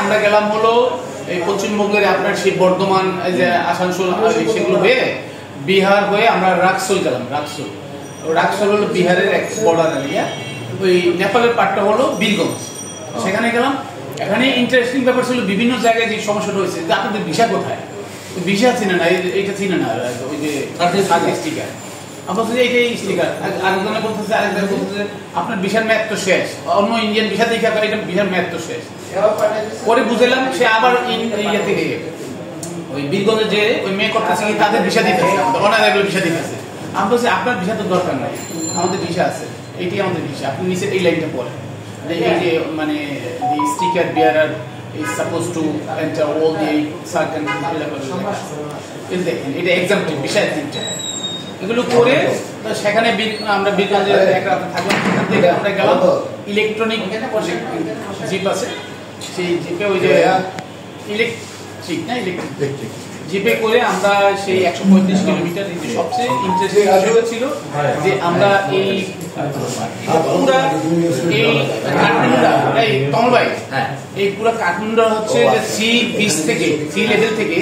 আমরা গেলাম হলো এই পশ্চিমবঙ্গের আপনার সেই বর্ধমান, এই যে আসানসোল, সেগুলো হয়ে বিহার হয়ে আমরা রাক্সোল গেলাম। রাক্সোল হলো বিহারের এক বর্ডার এরিয়া। ওই নেপালের পার্টটা হলো বীরগঞ্জ, সেখানে গেলাম। এখানে ইন্টারেস্টিং ব্যাপার ছিল, বিভিন্ন জায়গায় যে সমস্যাটা হয়েছে যে আপনাদের ভিসা কোথায়, ভিসা চিনে না, এইটা চিনে না, ওই যে স্টিকার। আমরা বলছি এইটাই স্টিকার। আরেকজনে বলতেছে, আরেকজনে বলতেছে আপনার ভিসার ম্যাপ তো শেষ, অন্য ইন্ডিয়ান ভিসা দেখে এটা ভিসার ম্যাপ তো শেষ। পরে বুঝলাম সে আবার ইন্ডিয়া থেকে ওই বীরগঞ্জে যে ওই মেয়ে করতেছে কি তাদের ভিসা দিতেছে, অনারাইভেল ভিসা দিতেছে। আমি বলছি আপনার ভিসা তো দরকার নাই, আমাদের ভিসা আছে, এইটাই আমাদের ভিসা, আপনি নিচে এই লাইনটা পড়েন। এই যে মানে the sticker bearer is supposed to enter all the certain levels. দেখেন এটা এক্সাম্পল, ভিসা এক্সাম্পল এগুলো করে সেখানে আমরা বীরগঞ্জে একটা থাকলাম। সেখান থেকে আমরা গেলাম ইলেকট্রনিক জিপ আছে, সেই জিপে ওই যে ইলেকট্রিক না ইলেকট্রিক জিপে করে আমরা সেই 135 কিলোমিটার। সবচেয়ে ইন্টারেস্টিং বিষয় ছিল যে আমরা এই পুরা এই কাঠমান্ডুটা, এই তমলবাই, এই পুরা কাঠমান্ডু হচ্ছে যে সি লেভেল থেকে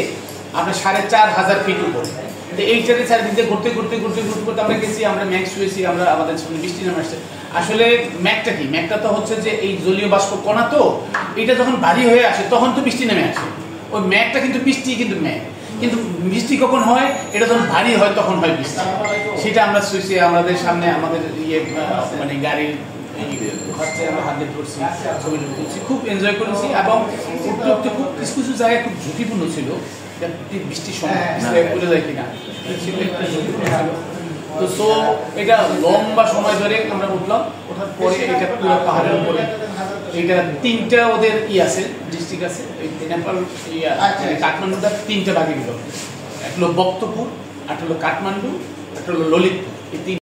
আপনার 4500 ফিট উপরে। এইটারে চারিদিকে ঘুরতে ঘুরতে আমরা গেছি, আমরা ম্যাক শুয়েছি, আমরা আমাদের সামনে বৃষ্টি নেমে আসছে। আসলে ম্যাকটা কি, ম্যাকটা তো হচ্ছে যে এই জলীয় বাষ্প কণা, তো এটা যখন ভারী হয়ে আসে তখন তো বৃষ্টি নেমে আসে। ওই ম্যাকটা কিন্তু বৃষ্টি, কিন্তু ম্যাক কিন্তু বৃষ্টি কখন হয়, এটা যখন ভারী হয় তখন হয় বৃষ্টি। সেটা আমরা শুয়েছি, আমাদের সামনে আমাদের মানে গাড়ির আমরা হাত দিয়ে করছি, ছবি তুলছি, খুব এনজয় করেছি। এবং উঠতে খুব কিছু জায়গায় খুব ঝুঁকিপূর্ণ ছিল, বৃষ্টির সময় পড়ে যায় কিনা তো। সো এটা লম্বা সময় ধরে আমরা উঠলাম। ওঠার পরে এটা পুরো পাহাড়ের উপরে, এটা 3টা ওদের আছে, ডিস্ট্রিক্ট আছে নেপাল, কাঠমান্ডুটা 3টা ভাগে গেল। একটা হলো বক্তপুর, একটা হলো কাঠমান্ডু, একটা হলো ললিতপুর। এই